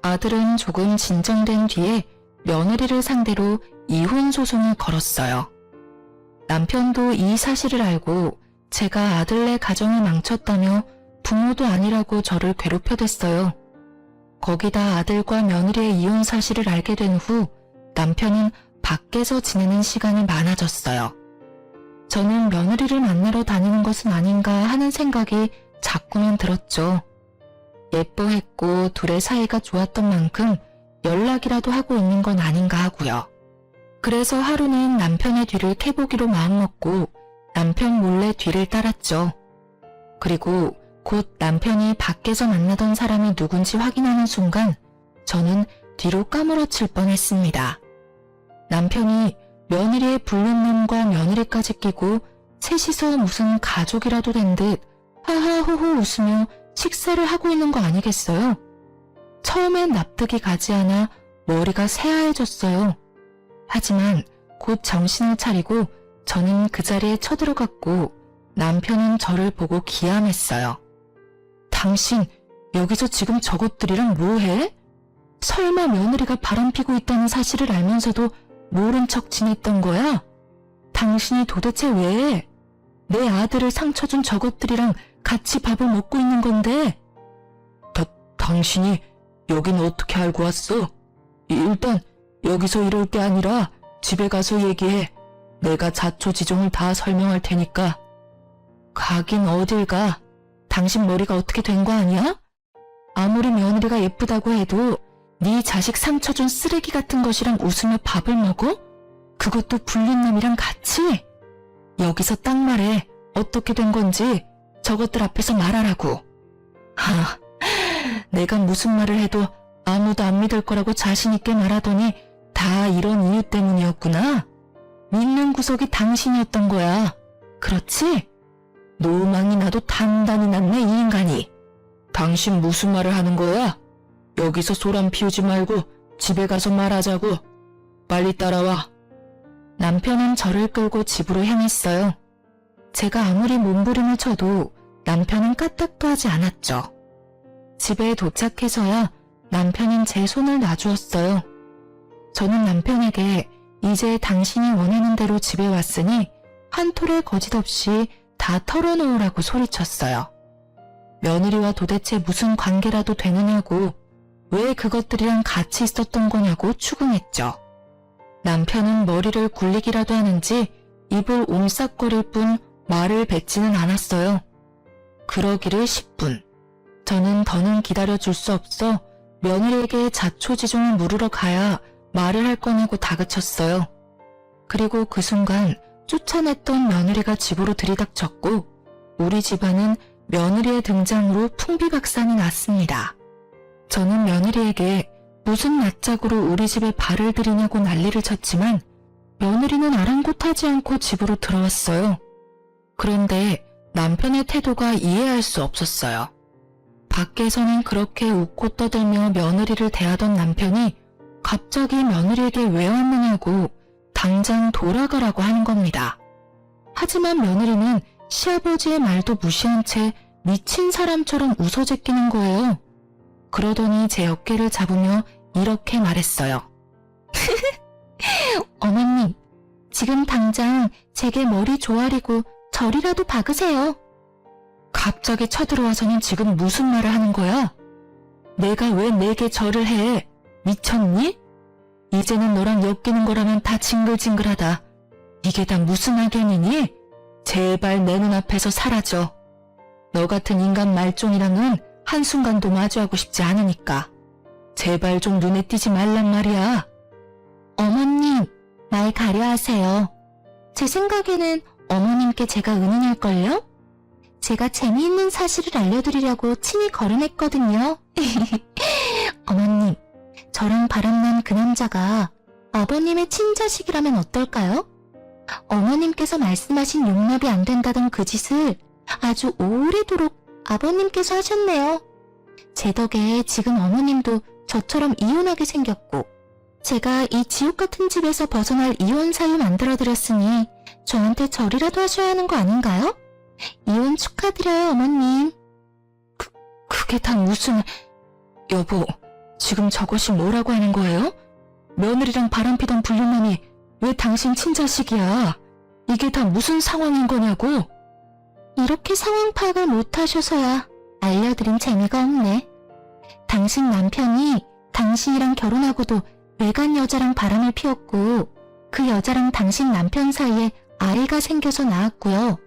아들은 조금 진정된 뒤에 며느리를 상대로 이혼 소송을 걸었어요. 남편도 이 사실을 알고 제가 아들네 가정을 망쳤다며 부모도 아니라고 저를 괴롭혀댔어요. 거기다 아들과 며느리의 이혼 사실을 알게 된 후 남편은 밖에서 지내는 시간이 많아졌어요. 저는 며느리를 만나러 다니는 것은 아닌가 하는 생각이 자꾸만 들었죠. 예뻐했고 둘의 사이가 좋았던 만큼 연락이라도 하고 있는 건 아닌가 하고요. 그래서 하루는 남편의 뒤를 캐보기로 마음먹고 남편 몰래 뒤를 따랐죠. 그리고 곧 남편이 밖에서 만나던 사람이 누군지 확인하는 순간 저는 뒤로 까무러칠 뻔했습니다. 남편이 며느리의 불륜남과 며느리까지 끼고 셋이서 무슨 가족이라도 된 듯 하하호호 웃으며 식사를 하고 있는 거 아니겠어요? 처음엔 납득이 가지 않아 머리가 새하얘졌어요. 하지만 곧 정신을 차리고 저는 그 자리에 쳐들어갔고 남편은 저를 보고 기함했어요. 당신 여기서 지금 저것들이랑 뭐해? 설마 며느리가 바람피고 있다는 사실을 알면서도 모른 척 지냈던 거야? 당신이 도대체 왜 내 아들을 상처 준 저것들이랑 같이 밥을 먹고 있는 건데? 당신이 여긴 어떻게 알고 왔어? 일단 여기서 이럴 게 아니라 집에 가서 얘기해. 내가 자초지종을 다 설명할 테니까. 가긴 어딜 가. 당신 머리가 어떻게 된 거 아니야? 아무리 며느리가 예쁘다고 해도 네 자식 상처 준 쓰레기 같은 것이랑 웃으며 밥을 먹어? 그것도 불륜남이랑 같이? 여기서 딱 말해. 어떻게 된 건지 저것들 앞에서 말하라고. 내가 무슨 말을 해도 아무도 안 믿을 거라고 자신 있게 말하더니 다 이런 이유 때문이었구나. 믿는 구석이 당신이었던 거야. 그렇지? 노망이 나도 단단히 났네, 이 인간이. 당신 무슨 말을 하는 거야? 여기서 소란 피우지 말고 집에 가서 말하자고. 빨리 따라와. 남편은 저를 끌고 집으로 향했어요. 제가 아무리 몸부림을 쳐도 남편은 까딱도 하지 않았죠. 집에 도착해서야 남편은 제 손을 놔주었어요. 저는 남편에게 이제 당신이 원하는 대로 집에 왔으니 한 톨의 거짓 없이 다 털어놓으라고 소리쳤어요. 며느리와 도대체 무슨 관계라도 되느냐고, 왜 그것들이랑 같이 있었던 거냐고 추궁했죠. 남편은 머리를 굴리기라도 하는지 입을 옴싹거릴 뿐 말을 뱉지는 않았어요. 그러기를 10분. 저는 더는 기다려줄 수 없어 며느리에게 자초지종을 물으러 가야 말을 할 거냐고 다그쳤어요. 그리고 그 순간 쫓아냈던 며느리가 집으로 들이닥쳤고 우리 집안은 며느리의 등장으로 풍비박산이 났습니다. 저는 며느리에게 무슨 낯짝으로 우리 집에 발을 들이냐고 난리를 쳤지만 며느리는 아랑곳하지 않고 집으로 들어왔어요. 그런데 남편의 태도가 이해할 수 없었어요. 밖에서는 그렇게 웃고 떠들며 며느리를 대하던 남편이 갑자기 며느리에게 왜 왔느냐고 당장 돌아가라고 하는 겁니다. 하지만 며느리는 시아버지의 말도 무시한 채 미친 사람처럼 웃어 제끼는 거예요. 그러더니 제 어깨를 잡으며 이렇게 말했어요. 어머님, 지금 당장 제게 머리 조아리고 절이라도 박으세요. 갑자기 쳐들어와서는 지금 무슨 말을 하는 거야? 내가 왜 내게 절을 해? 미쳤니? 이제는 너랑 엮이는 거라면 다 징글징글하다. 이게 다 무슨 악연이니? 제발 내 눈앞에서 사라져. 너 같은 인간 말종이랑은 한순간도 마주하고 싶지 않으니까. 제발 좀 눈에 띄지 말란 말이야. 어머님, 말 가려하세요. 제 생각에는 어머님께 제가 은인일걸요? 제가 재미있는 사실을 알려드리려고 친히 거론했거든요. 어머님, 저랑 바람난 그 남자가 아버님의 친자식이라면 어떨까요? 어머님께서 말씀하신 용납이 안 된다던 그 짓을 아주 오래도록 아버님께서 하셨네요. 제 덕에 지금 어머님도 저처럼 이혼하게 생겼고, 제가 이 지옥 같은 집에서 벗어날 이혼 사유 만들어드렸으니 저한테 절이라도 하셔야 하는 거 아닌가요? 이혼 축하드려요, 어머님. 그게 다 무슨... 여보, 지금 저것이 뭐라고 하는 거예요? 며느리랑 바람피던 불륜남이 왜 당신 친자식이야? 이게 다 무슨 상황인 거냐고? 이렇게 상황 파악을 못하셔서야 알려드린 재미가 없네. 당신 남편이 당신이랑 결혼하고도 외간 여자랑 바람을 피웠고, 그 여자랑 당신 남편 사이에 아이가 생겨서 낳았고요.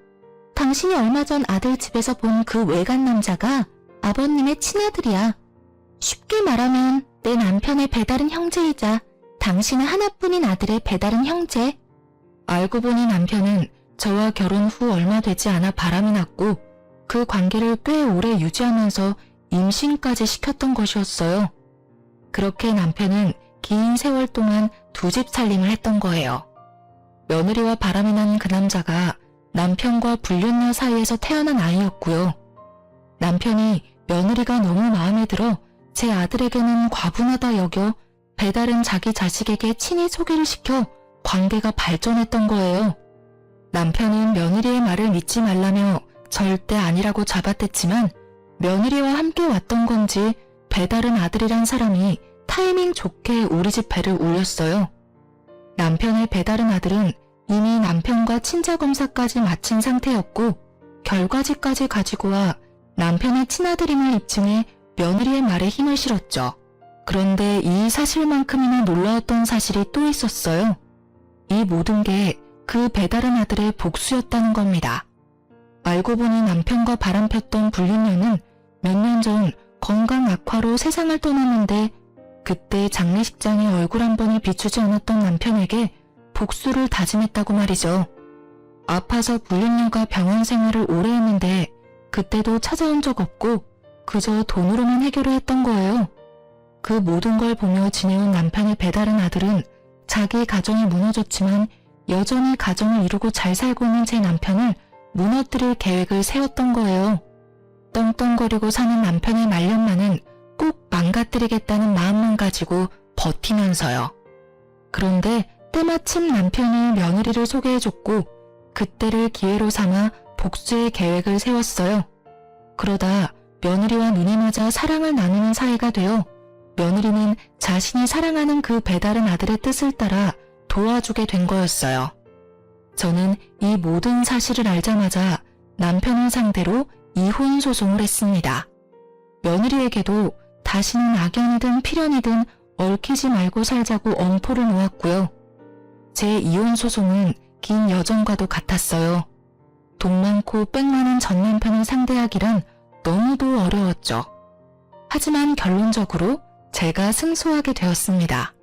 당신이 얼마 전 아들 집에서 본 그 외간 남자가 아버님의 친아들이야. 쉽게 말하면 내 남편의 배다른 형제이자 당신의 하나뿐인 아들의 배다른 형제. 알고 보니 남편은 저와 결혼 후 얼마 되지 않아 바람이 났고, 그 관계를 꽤 오래 유지하면서 임신까지 시켰던 것이었어요. 그렇게 남편은 긴 세월 동안 두 집 살림을 했던 거예요. 며느리와 바람이 난 그 남자가 남편과 불륜녀 사이에서 태어난 아이였고요. 남편이 며느리가 너무 마음에 들어 제 아들에게는 과분하다 여겨 배다른 자기 자식에게 친히 소개를 시켜 관계가 발전했던 거예요. 남편은 며느리의 말을 믿지 말라며 절대 아니라고 잡아댔지만 며느리와 함께 왔던 건지 배다른 아들이란 사람이 타이밍 좋게 우리 집 배를 울렸어요. 남편의 배다른 아들은 이미 남편과 친자검사까지 마친 상태였고 결과지까지 가지고 와 남편의 친아들임을 입증해 며느리의 말에 힘을 실었죠. 그런데 이 사실만큼이나 놀라웠던 사실이 또 있었어요. 이 모든 게 그 배다른 아들의 복수였다는 겁니다. 알고 보니 남편과 바람폈던 불륜녀는 몇 년 전 건강 악화로 세상을 떠났는데, 그때 장례식장에 얼굴 한 번을 비추지 않았던 남편에게 복수를 다짐했다고 말이죠. 아파서 불륜녀가 병원 생활을 오래 했는데 그때도 찾아온 적 없고 그저 돈으로만 해결을 했던 거예요. 그 모든 걸 보며 지내온 남편의 배다른 아들은 자기 가정이 무너졌지만 여전히 가정을 이루고 잘 살고 있는 제 남편을 무너뜨릴 계획을 세웠던 거예요. 떵떵거리고 사는 남편의 말년만은 꼭 망가뜨리겠다는 마음만 가지고 버티면서요. 그런데 때마침 남편이 며느리를 소개해줬고 그때를 기회로 삼아 복수의 계획을 세웠어요. 그러다 며느리와 눈에 맞아 사랑을 나누는 사이가 되어 며느리는 자신이 사랑하는 그 배다른 아들의 뜻을 따라 도와주게 된 거였어요. 저는 이 모든 사실을 알자마자 남편을 상대로 이혼 소송을 했습니다. 며느리에게도 다시는 악연이든 필연이든 얽히지 말고 살자고 엄포를 놓았고요. 제 이혼 소송은 긴 여정과도 같았어요. 돈 많고 빽 많은 전 남편을 상대하기란 너무도 어려웠죠. 하지만 결론적으로 제가 승소하게 되었습니다.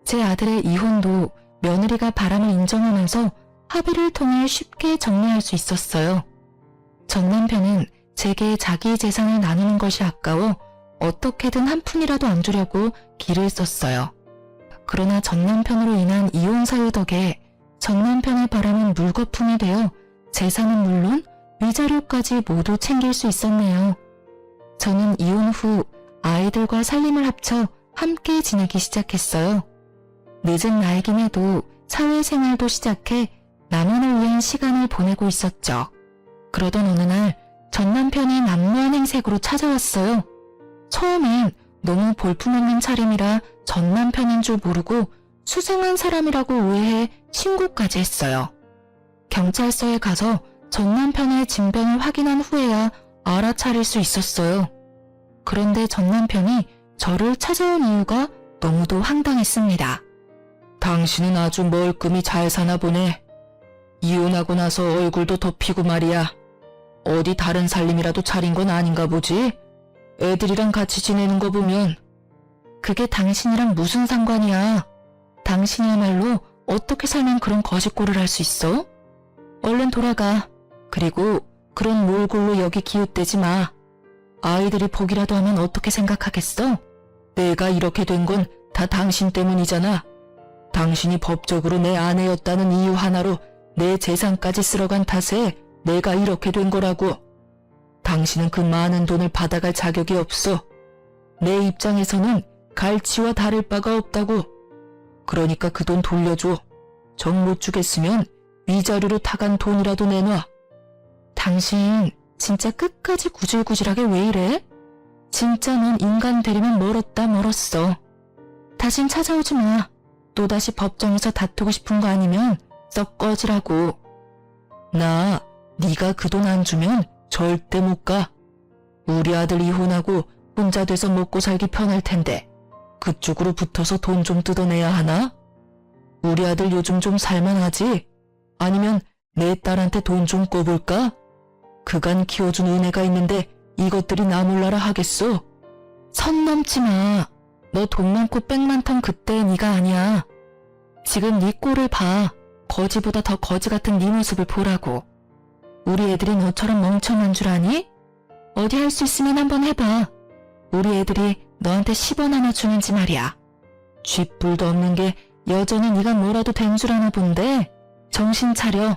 제 아들의 이혼도 며느리가 바람을 인정하면서 합의를 통해 쉽게 정리할 수 있었어요. 전 남편은 제게 자기 재산을 나누는 것이 아까워 어떻게든 한 푼이라도 안 주려고 기를 썼어요. 그러나 전 남편으로 인한 이혼 사유 덕에 전 남편의 바람은 물거품이 되어 재산은 물론 위자료까지 모두 챙길 수 있었네요. 저는 이혼 후 아이들과 살림을 합쳐 함께 지내기 시작했어요. 늦은 나이긴 해도 사회생활도 시작해 나만을 위한 시간을 보내고 있었죠. 그러던 어느 날 전 남편이 난무한 행색으로 찾아왔어요. 처음엔 너무 볼품없는 차림이라 전 남편인 줄 모르고 수상한 사람이라고 오해해 신고까지 했어요. 경찰서에 가서 전 남편의 진변을 확인한 후에야 알아차릴 수 있었어요. 그런데 전 남편이 저를 찾아온 이유가 너무도 황당했습니다. 당신은 아주 멀끔히 잘 사나 보네. 이혼하고 나서 얼굴도 덮이고 말이야. 어디 다른 살림이라도 차린 건 아닌가 보지? 애들이랑 같이 지내는 거 보면. 그게 당신이랑 무슨 상관이야? 당신이야말로 어떻게 살면 그런 거짓골을 할 수 있어? 얼른 돌아가. 그리고 그런 몰골로 여기 기웃대지 마. 아이들이 보기라도 하면 어떻게 생각하겠어? 내가 이렇게 된 건 다 당신 때문이잖아. 당신이 법적으로 내 아내였다는 이유 하나로 내 재산까지 쓸어간 탓에 내가 이렇게 된 거라고. 당신은 그 많은 돈을 받아갈 자격이 없어. 내 입장에서는 갈치와 다를 바가 없다고. 그러니까 그 돈 돌려줘. 정 못 주겠으면 위자료로 타간 돈이라도 내놔. 당신 진짜 끝까지 구질구질하게 왜 이래? 진짜 넌 인간 되려면 멀었다 멀었어. 다신 찾아오지 마. 또다시 법정에서 다투고 싶은 거 아니면 썩 꺼지라고. 나 네가 그 돈 안 주면 절대 못 가. 우리 아들 이혼하고 혼자 돼서 먹고 살기 편할 텐데 그쪽으로 붙어서 돈 좀 뜯어내야 하나? 우리 아들 요즘 좀 살만하지? 아니면 내 딸한테 돈 좀 꿔볼까? 그간 키워준 은혜가 있는데 이것들이 나 몰라라 하겠어? 선 넘지 마. 너 돈 많고 빽 많던 그때의 네가 아니야. 지금 네 꼴을 봐. 거지보다 더 거지 같은 네 모습을 보라고. 우리 애들이 너처럼 멍청한 줄 아니? 어디 할 수 있으면 한번 해봐. 우리 애들이 너한테 10원 하나 주는지 말이야. 쥐뿔도 없는 게 여전히 네가 뭐라도 된 줄 아나 본데 정신 차려.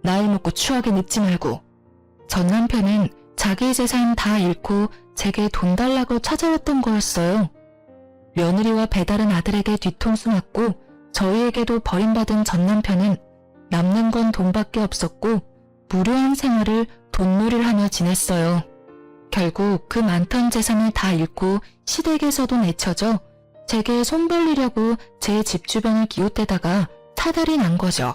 나이 먹고 추하게 늙지 말고. 전 남편은 자기 재산 다 잃고 제게 돈 달라고 찾아왔던 거였어요. 며느리와 배다른 아들에게 뒤통수 맞고 저희에게도 버림받은 전 남편은 남는 건 돈밖에 없었고 무료한 생활을 돈놀이를 하며 지냈어요. 결국 그 많던 재산을 다 잃고 시댁에서도 내쳐져 제게 손 벌리려고 제 집 주변을 기웃대다가 타달이 난 거죠.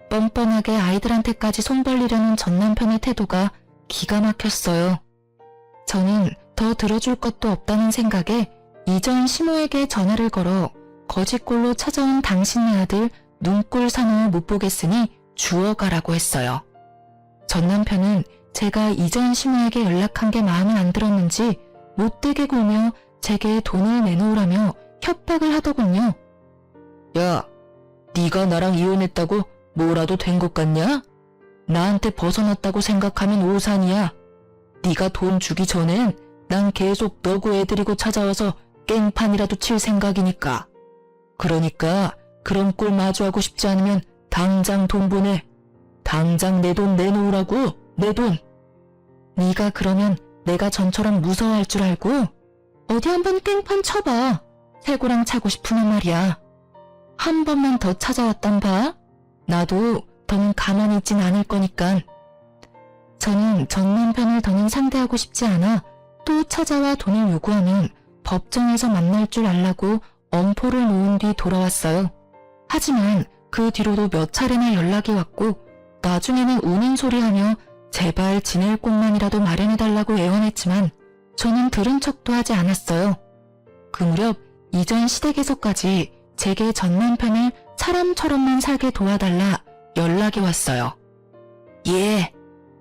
뻔뻔하게 아이들한테까지 손 벌리려는 전 남편의 태도가 기가 막혔어요. 저는 더 들어줄 것도 없다는 생각에 이전 시모에게 전화를 걸어 거짓골로 찾아온 당신네 아들 눈꼴 사나이 못 보겠으니 주워가라고 했어요. 전 남편은 제가 이전 시모에게 연락한 게 마음에 안 들었는지 못되게 굴며 제게 돈을 내놓으라며 협박을 하더군요. 야, 네가 나랑 이혼했다고 뭐라도 된 것 같냐? 나한테 벗어났다고 생각하면 오산이야. 네가 돈 주기 전엔 난 계속 너구 애들이고 찾아와서 깽판이라도 칠 생각이니까. 그러니까 그런 꼴 마주하고 싶지 않으면 당장 돈 보내. 당장 내 돈 내놓으라고, 내 돈. 네가 그러면 내가 전처럼 무서워할 줄 알고? 어디 한번 깽판 쳐봐. 새고랑 차고 싶으면 말이야. 한 번만 더 찾아왔단 봐. 나도 더는 가만히 있진 않을 거니까. 저는 전 남편을 더는 상대하고 싶지 않아 또 찾아와 돈을 요구하면 법정에서 만날 줄 알라고 엄포를 놓은 뒤 돌아왔어요. 하지만 그 뒤로도 몇 차례나 연락이 왔고 나중에는 우는 소리하며 제발 지낼 곳만이라도 마련해달라고 애원했지만 저는 들은 척도 하지 않았어요. 그 무렵 이전 시댁에서까지 제게 전 남편을 사람처럼만 살게 도와달라 연락이 왔어요. 예,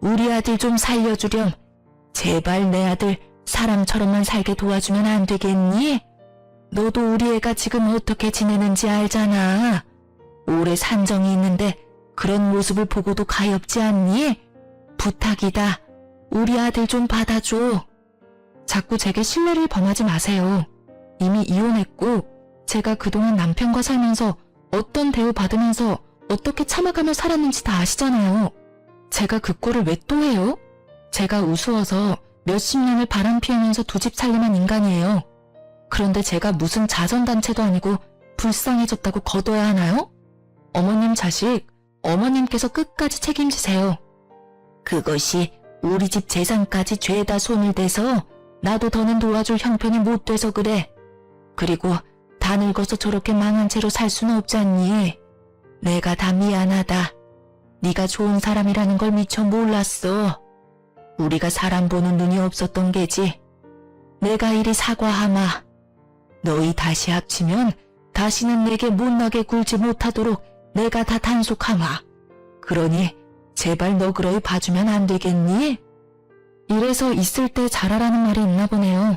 우리 아들 좀 살려주렴. 제발 내 아들 사람처럼만 살게 도와주면 안 되겠니? 너도 우리 애가 지금 어떻게 지내는지 알잖아. 오래 산정이 있는데 그런 모습을 보고도 가엾지 않니? 부탁이다. 우리 아들 좀 받아줘. 자꾸 제게 신뢰를 범하지 마세요. 이미 이혼했고 제가 그동안 남편과 살면서 어떤 대우 받으면서 어떻게 참아가며 살았는지 다 아시잖아요. 제가 그 꼴을 왜 또 해요? 제가 우스워서 몇십 년을 바람 피우면서 두 집 살림한 인간이에요. 그런데 제가 무슨 자선단체도 아니고 불쌍해졌다고 거둬야 하나요? 어머님 자식, 어머님께서 끝까지 책임지세요. 그것이 우리 집 재산까지 죄다 손을 대서 나도 더는 도와줄 형편이 못 돼서 그래. 그리고 다 늙어서 저렇게 망한 채로 살 수는 없지 않니? 내가 다 미안하다. 네가 좋은 사람이라는 걸 미처 몰랐어. 우리가 사람 보는 눈이 없었던 게지. 내가 이리 사과하마. 너희 다시 합치면 다시는 내게 못나게 굴지 못하도록 내가 다 단속하마. 그러니 제발 너 그러이 봐주면 안 되겠니? 이래서 있을 때 잘하라는 말이 있나 보네요.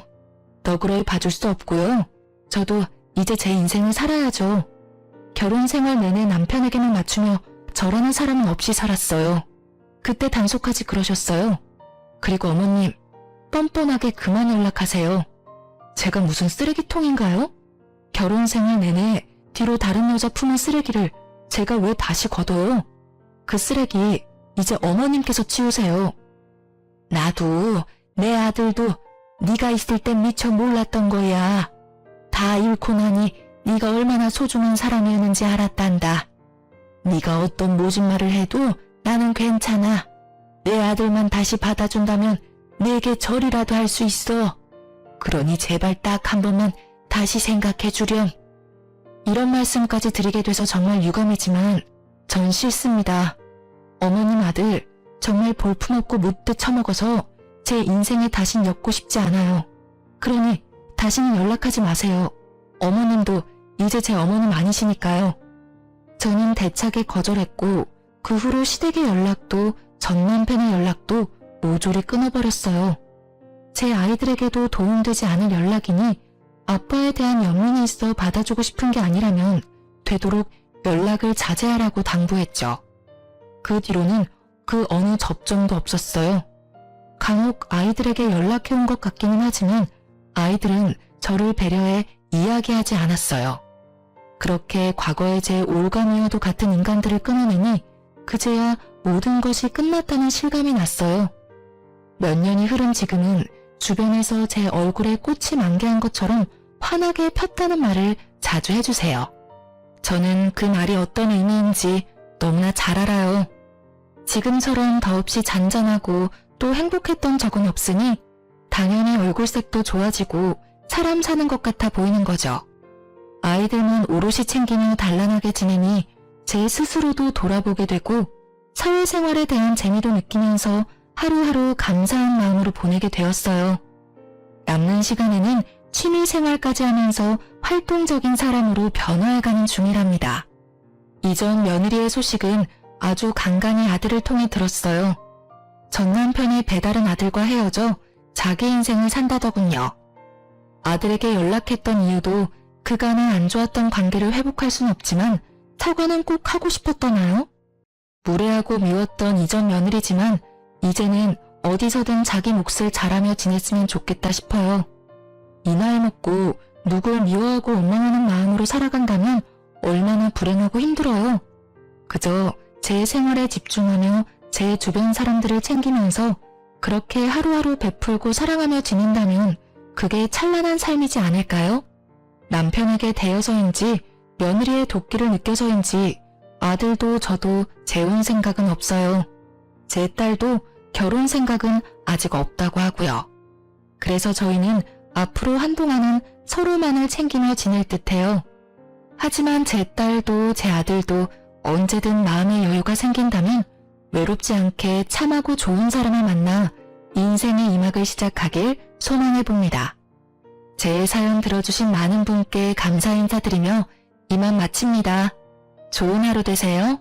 너그러이 봐줄 수 없고요. 저도 이제 제 인생을 살아야죠. 결혼 생활 내내 남편에게만 맞추며 저라는 사람은 없이 살았어요. 그때 단속하지 그러셨어요. 그리고 어머님, 뻔뻔하게 그만 연락하세요. 제가 무슨 쓰레기통인가요? 결혼 생활 내내 뒤로 다른 여자 품은 쓰레기를 제가 왜 다시 걷어요? 그 쓰레기 이제 어머님께서 치우세요. 나도 내 아들도 네가 있을 땐 미처 몰랐던 거야. 다 잃고 나니 네가 얼마나 소중한 사람이었는지 알았단다. 네가 어떤 모진 말을 해도 나는 괜찮아. 내 아들만 다시 받아준다면 내게 절이라도 할 수 있어. 그러니 제발 딱 한 번만 다시 생각해 주렴. 이런 말씀까지 드리게 돼서 정말 유감이지만 전 싫습니다. 어머님 아들 정말 볼품없고 못돼 처먹어서 제 인생에 다신 엮고 싶지 않아요. 그러니 다시는 연락하지 마세요. 어머님도 이제 제 어머님 아니시니까요. 저는 대차게 거절했고 그 후로 시댁의 연락도 전 남편의 연락도 모조리 끊어버렸어요. 제 아이들에게도 도움되지 않을 연락이니 아빠에 대한 연민이 있어 받아주고 싶은 게 아니라면 되도록 연락을 자제하라고 당부했죠. 그 뒤로는 그 어느 접점도 없었어요. 간혹 아이들에게 연락해온 것 같기는 하지만 아이들은 저를 배려해 이야기하지 않았어요. 그렇게 과거의 제 올가미와도 같은 인간들을 끊어내니 그제야 모든 것이 끝났다는 실감이 났어요. 몇 년이 흐른 지금은 주변에서 제 얼굴에 꽃이 만개한 것처럼 환하게 폈다는 말을 자주 해주세요. 저는 그 말이 어떤 의미인지 너무나 잘 알아요. 지금처럼 더없이 잔잔하고 또 행복했던 적은 없으니 당연히 얼굴색도 좋아지고 사람 사는 것 같아 보이는 거죠. 아이들만 오롯이 챙기며 단란하게 지내니 제 스스로도 돌아보게 되고 사회생활에 대한 재미도 느끼면서 하루하루 감사한 마음으로 보내게 되었어요. 남는 시간에는 취미생활까지 하면서 활동적인 사람으로 변화해가는 중이랍니다. 이전 며느리의 소식은 아주 간간히 아들을 통해 들었어요. 전 남편이 배다른 아들과 헤어져 자기 인생을 산다더군요. 아들에게 연락했던 이유도 그간의 안 좋았던 관계를 회복할 순 없지만 사과는 꼭 하고 싶었더나요? 무례하고 미웠던 이전 며느리지만 이제는 어디서든 자기 몫을 잘하며 지냈으면 좋겠다 싶어요. 이 나이 먹고 누굴 미워하고 원망하는 마음으로 살아간다면 얼마나 불행하고 힘들어요. 그저 제 생활에 집중하며 제 주변 사람들을 챙기면서 그렇게 하루하루 베풀고 사랑하며 지낸다면 그게 찬란한 삶이지 않을까요? 남편에게 대여서인지 며느리의 도끼를 느껴서인지 아들도 저도 재혼 생각은 없어요. 제 딸도 결혼 생각은 아직 없다고 하고요. 그래서 저희는 앞으로 한동안은 서로만을 챙기며 지낼 듯해요. 하지만 제 딸도 제 아들도 언제든 마음의 여유가 생긴다면 외롭지 않게 참하고 좋은 사람을 만나 인생의 이막을 시작하길 소망해봅니다. 제 사연 들어주신 많은 분께 감사 인사드리며 이만 마칩니다. 좋은 하루 되세요.